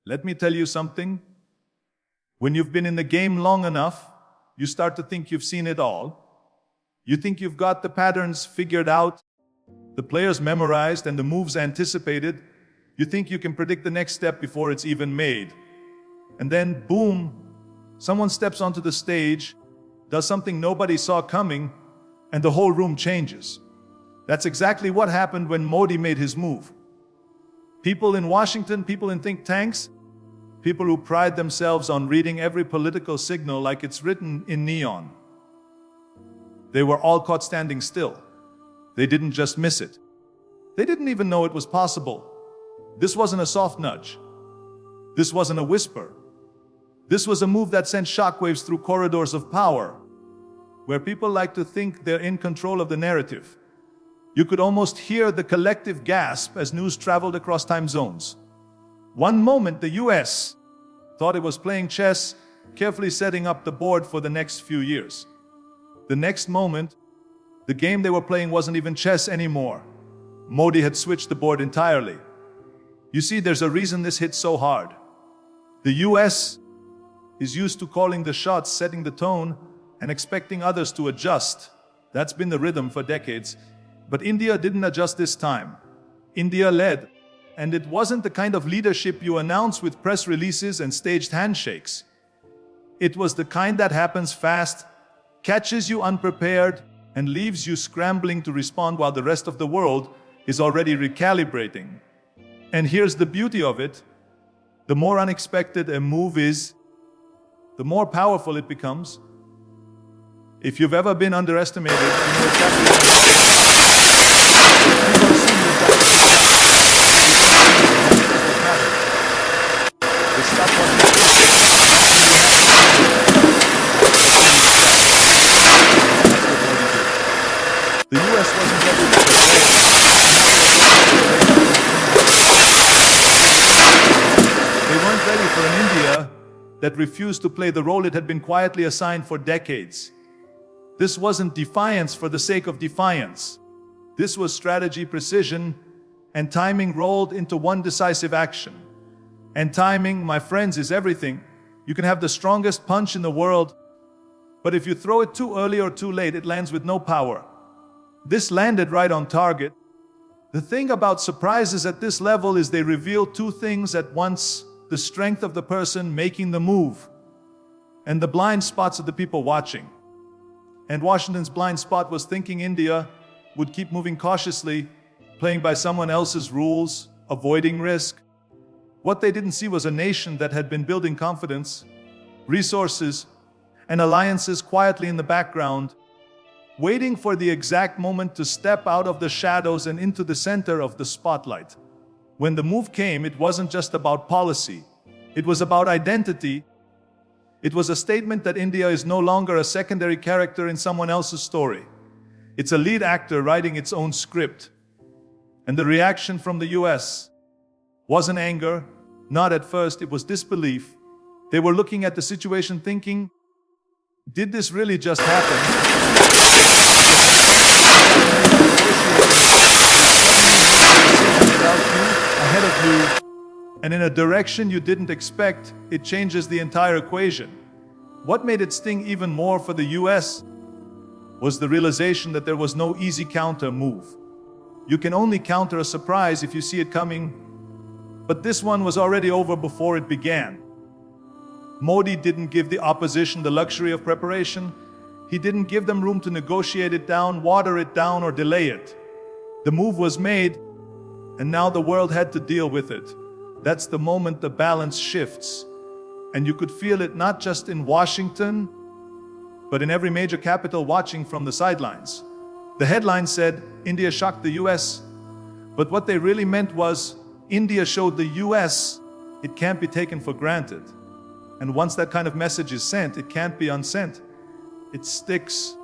Let me tell you something. When you've been in the game long enough, you start to think you've seen it all. You think you've got the patterns figured out, the players memorized, and the moves anticipated. You think you can predict the next step before it's even made. And then, boom, someone steps onto the stage, does something nobody saw coming, and the whole room changes. That's exactly what happened when Modi made his move. People in Washington, people in think tanks, people who pride themselves on reading every political signal like it's written in neon. They were all caught standing still. They didn't just miss it. They didn't even know it was possible. This wasn't a soft nudge. This wasn't a whisper. This was a move that sent shockwaves through corridors of power, where people like to think they're in control of the narrative. You could almost hear the collective gasp as news traveled across time zones. One moment, the US thought it was playing chess, carefully setting up the board for the next few years. The next moment, the game they were playing wasn't even chess anymore. Modi had switched the board entirely. You see, there's a reason this hit so hard. The US is used to calling the shots, setting the tone, and expecting others to adjust. That's been the rhythm for decades. But India didn't adjust this time. India led. And it wasn't the kind of leadership you announce with press releases and staged handshakes. It was the kind that happens fast, catches you unprepared, and leaves you scrambling to respond while the rest of the world is already recalibrating. And here's the beauty of it. The more unexpected a move is, the more powerful it becomes. If you've ever been underestimated, you know exactly what I'm saying. People assume you've got they stop watching. The US wasn't ready for They weren't ready for an India that refused to play the role it had been quietly assigned for decades. This wasn't defiance for the sake of defiance. This was strategy, precision, and timing rolled into one decisive action. And timing, my friends, is everything. You can have the strongest punch in the world, but if you throw it too early or too late, it lands with no power. This landed right on target. The thing about surprises at this level is they reveal two things at once: the strength of the person making the move and the blind spots of the people watching. And Washington's blind spot was thinking India would keep moving cautiously, playing by someone else's rules, avoiding risk. What they didn't see was a nation that had been building confidence, resources, and alliances quietly in the background, waiting for the exact moment to step out of the shadows and into the center of the spotlight. When the move came, it wasn't just about policy. It was about identity. It was a statement that India is no longer a secondary character in someone else's story. It's a lead actor writing its own script. And the reaction from the US wasn't anger. Not at first, it was disbelief. They were looking at the situation thinking, did this really just happen? Ahead of you, and in a direction you didn't expect, it changes the entire equation. What made it sting even more for the US was the realization that there was no easy counter move. You can only counter a surprise if you see it coming, but this one was already over before it began. Modi didn't give the opposition the luxury of preparation. He didn't give them room to negotiate it down, water it down, or delay it. The move was made, and now the world had to deal with it. That's the moment the balance shifts. And you could feel it not just in Washington, but in every major capital watching from the sidelines. The headline said, India shocked the US. But what they really meant was, India showed the US it can't be taken for granted. And once that kind of message is sent, it can't be unsent. It sticks.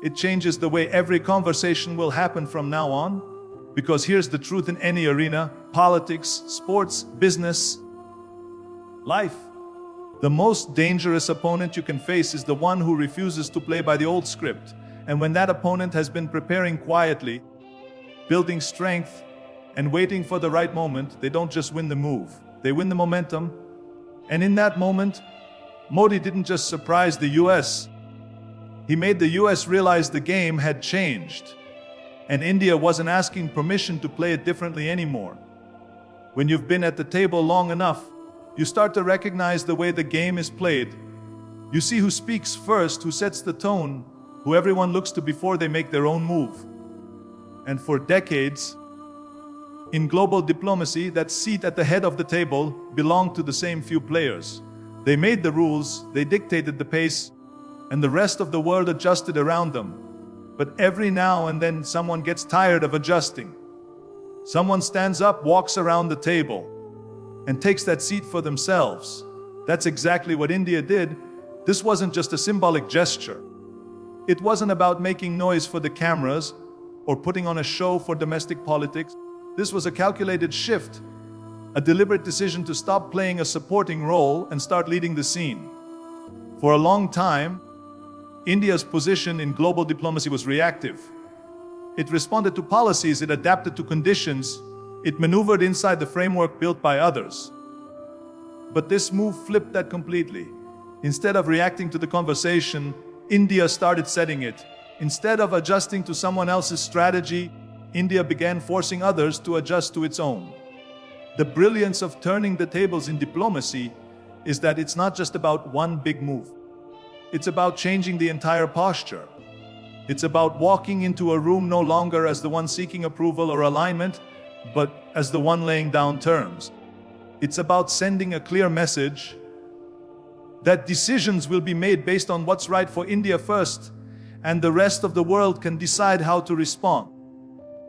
It changes the way every conversation will happen from now on. Because here's the truth in any arena: politics, sports, business, life. The most dangerous opponent you can face is the one who refuses to play by the old script. And when that opponent has been preparing quietly, building strength, and waiting for the right moment, they don't just win the move. they win the momentum. And in that moment, Modi didn't just surprise the US. He made the US realize the game had changed. And India wasn't asking permission to play it differently anymore. When you've been at the table long enough, you start to recognize the way the game is played. You see who speaks first, who sets the tone, who everyone looks to before they make their own move. And for decades, in global diplomacy, that seat at the head of the table belonged to the same few players. They made the rules, they dictated the pace, and the rest of the world adjusted around them. But every now and then someone gets tired of adjusting. Someone stands up, walks around the table, and takes that seat for themselves. That's exactly what India did. This wasn't just a symbolic gesture. It wasn't about making noise for the cameras or putting on a show for domestic politics. This was a calculated shift, a deliberate decision to stop playing a supporting role and start leading the scene. For a long time, India's position in global diplomacy was reactive. It responded to policies, it adapted to conditions, it maneuvered inside the framework built by others. But this move flipped that completely. Instead of reacting to the conversation, India started setting it. Instead of adjusting to someone else's strategy, India began forcing others to adjust to its own. The brilliance of turning the tables in diplomacy is that it's not just about one big move. It's about changing the entire posture. It's about walking into a room no longer as the one seeking approval or alignment, but as the one laying down terms. It's about sending a clear message that decisions will be made based on what's right for India first, and the rest of the world can decide how to respond.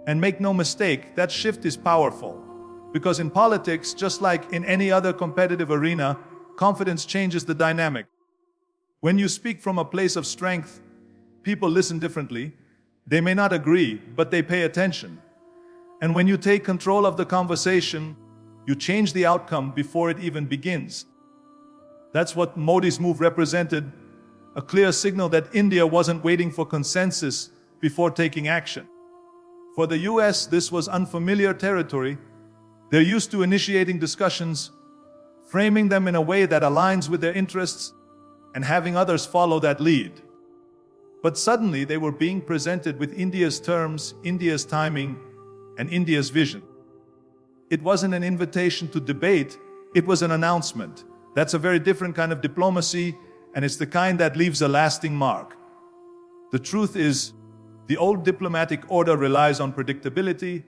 And make no mistake, that shift is powerful. Because in politics, just like in any other competitive arena, confidence changes the dynamic. When you speak from a place of strength, people listen differently. They may not agree, but they pay attention. And when you take control of the conversation, you change the outcome before it even begins. That's what Modi's move represented, a clear signal that India wasn't waiting for consensus before taking action. For the US, this was unfamiliar territory. They're used to initiating discussions, framing them in a way that aligns with their interests, and having others follow that lead. But suddenly they were being presented with India's terms, India's timing, and India's vision. It wasn't an invitation to debate, it was an announcement. That's a very different kind of diplomacy, and it's the kind that leaves a lasting mark. The truth is, the old diplomatic order relies on predictability.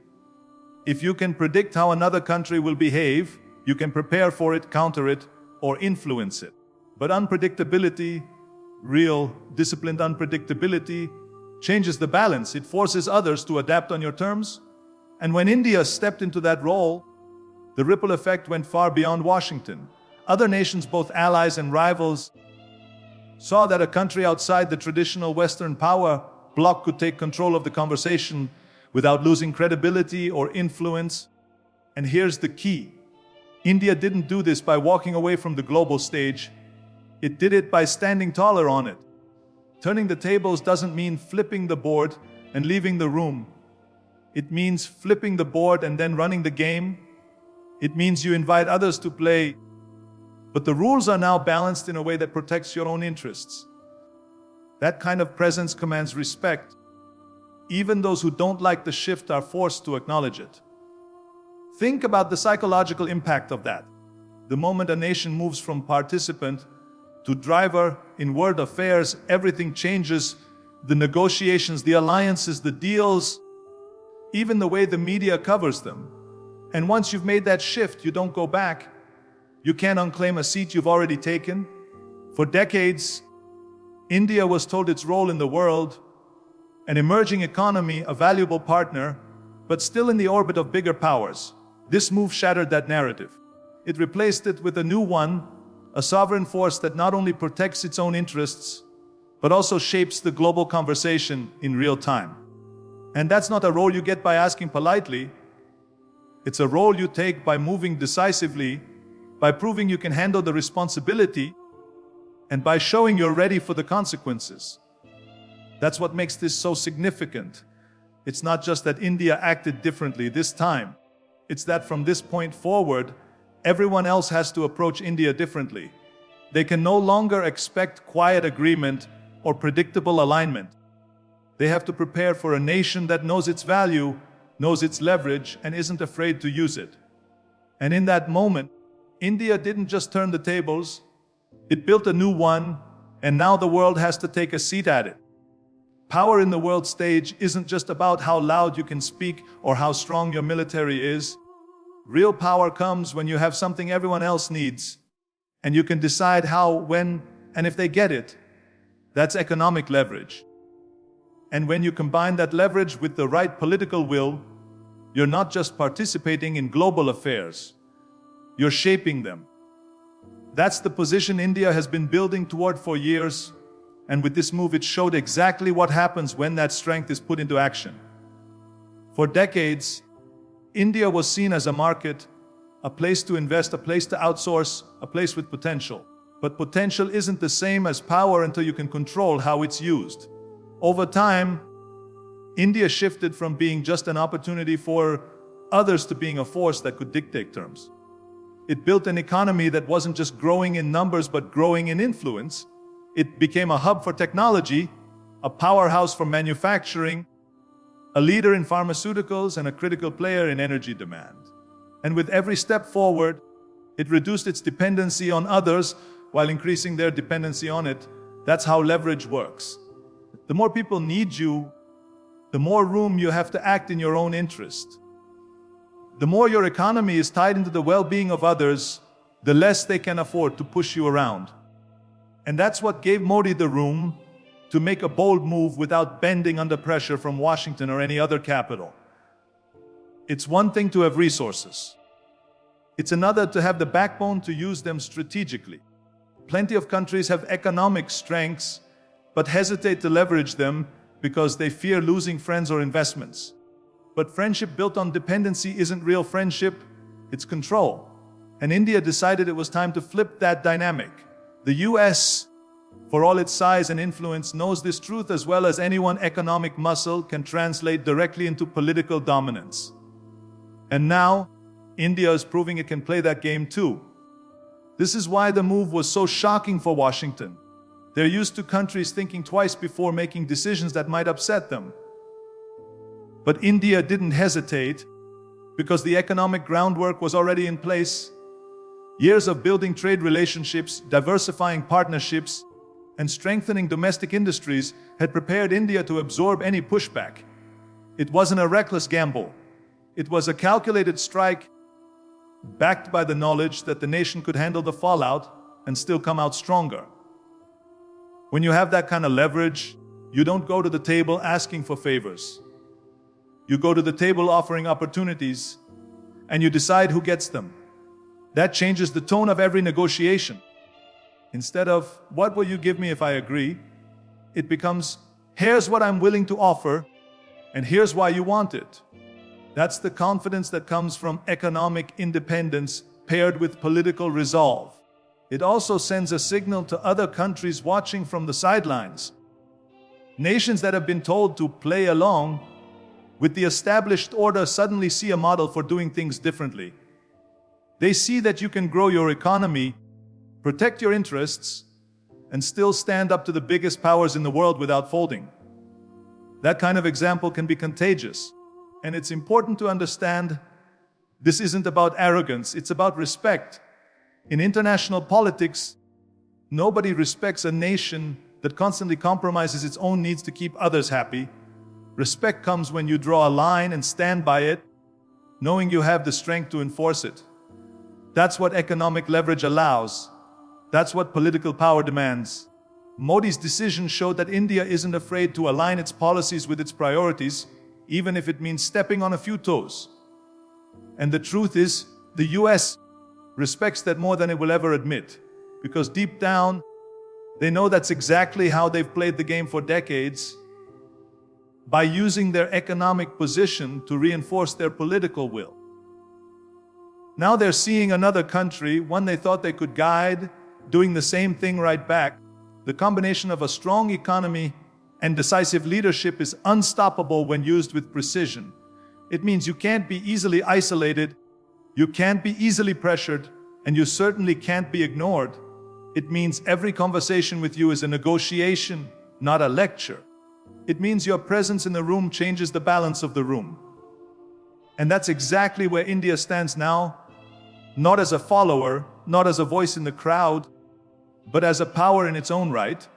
If you can predict how another country will behave, you can prepare for it, counter it, or influence it. But unpredictability, real, disciplined unpredictability, changes the balance. It forces others to adapt on your terms. And when India stepped into that role, the ripple effect went far beyond Washington. Other nations, both allies and rivals, saw that a country outside the traditional Western power bloc could take control of the conversation without losing credibility or influence. And here's the key. India didn't do this by walking away from the global stage. It did it by standing taller on it. Turning the tables doesn't mean flipping the board and leaving the room. It means flipping the board and then running the game. It means you invite others to play, but the rules are now balanced in a way that protects your own interests. That kind of presence commands respect. Even those who don't like the shift are forced to acknowledge it. Think about the psychological impact of that. The moment a nation moves from participant to driver in world affairs, everything changes. The negotiations, the alliances, the deals, even the way the media covers them. And once you've made that shift, you don't go back. You can't unclaim a seat you've already taken. For decades, India was told its role in the world, an emerging economy, a valuable partner, but still in the orbit of bigger powers. This move shattered that narrative. It replaced it with a new one, a sovereign force that not only protects its own interests, but also shapes the global conversation in real time. And that's not a role you get by asking politely. It's a role you take by moving decisively, by proving you can handle the responsibility, and by showing you're ready for the consequences. That's what makes this so significant. It's not just that India acted differently this time. It's that from this point forward, everyone else has to approach India differently. They can no longer expect quiet agreement or predictable alignment. They have to prepare for a nation that knows its value, knows its leverage, and isn't afraid to use it. And in that moment, India didn't just turn the tables, it built a new one, and now the world has to take a seat at it. Power in the world stage isn't just about how loud you can speak or how strong your military is. Real power comes when you have something everyone else needs, and you can decide how, when, and if they get it. That's economic leverage. And when you combine that leverage with the right political will, you're not just participating in global affairs, you're shaping them. That's the position India has been building toward for years, and with this move it showed exactly what happens when that strength is put into action. For decades, India was seen as a market, a place to invest, a place to outsource, a place with potential. But potential isn't the same as power until you can control how it's used. Over time, India shifted from being just an opportunity for others to being a force that could dictate terms. It built an economy that wasn't just growing in numbers but growing in influence. It became a hub for technology, a powerhouse for manufacturing, a leader in pharmaceuticals, and a critical player in energy demand. And with every step forward, it reduced its dependency on others while increasing their dependency on it. That's how leverage works. The more people need you, the more room you have to act in your own interest. The more your economy is tied into the well-being of others, the less they can afford to push you around. And that's what gave Modi the room to make a bold move without bending under pressure from Washington or any other capital. It's one thing to have resources. It's another to have the backbone to use them strategically. Plenty of countries have economic strengths, but hesitate to leverage them because they fear losing friends or investments. But friendship built on dependency isn't real friendship, it's control. And India decided it was time to flip that dynamic. The US, for all its size and influence, knows this truth as well as anyone. Economic muscle can translate directly into political dominance. And now, India is proving it can play that game too. This is why the move was so shocking for Washington. They're used to countries thinking twice before making decisions that might upset them. But India didn't hesitate because the economic groundwork was already in place. Years of building trade relationships, diversifying partnerships, and strengthening domestic industries had prepared India to absorb any pushback. It wasn't a reckless gamble. It was a calculated strike, backed by the knowledge that the nation could handle the fallout and still come out stronger. When you have that kind of leverage, you don't go to the table asking for favors. You go to the table offering opportunities, and you decide who gets them. That changes the tone of every negotiation. Instead of, "What will you give me if I agree?" it becomes, "Here's what I'm willing to offer, and here's why you want it." That's the confidence that comes from economic independence paired with political resolve. It also sends a signal to other countries watching from the sidelines. Nations that have been told to play along with the established order suddenly see a model for doing things differently. They see that you can grow your economy, protect your interests, and still stand up to the biggest powers in the world without folding. That kind of example can be contagious. And it's important to understand this isn't about arrogance, it's about respect. In international politics, nobody respects a nation that constantly compromises its own needs to keep others happy. Respect comes when you draw a line and stand by it, knowing you have the strength to enforce it. That's what economic leverage allows. That's what political power demands. Modi's decision showed that India isn't afraid to align its policies with its priorities, even if it means stepping on a few toes. And the truth is, the US respects that more than it will ever admit, because deep down, they know that's exactly how they've played the game for decades, by using their economic position to reinforce their political will. Now they're seeing another country, one they thought they could guide, doing the same thing right back. The combination of a strong economy and decisive leadership is unstoppable when used with precision. It means you can't be easily isolated. You can't be easily pressured, and you certainly can't be ignored. It means every conversation with you is a negotiation, not a lecture. It means your presence in the room changes the balance of the room. And that's exactly where India stands now, not as a follower, not as a voice in the crowd, but as a power in its own right.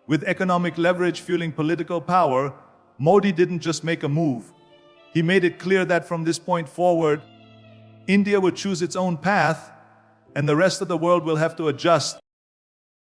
With economic leverage fueling political power, Modi didn't just make a move. He made it clear that from this point forward, India would choose its own path, and the rest of the world will have to adjust.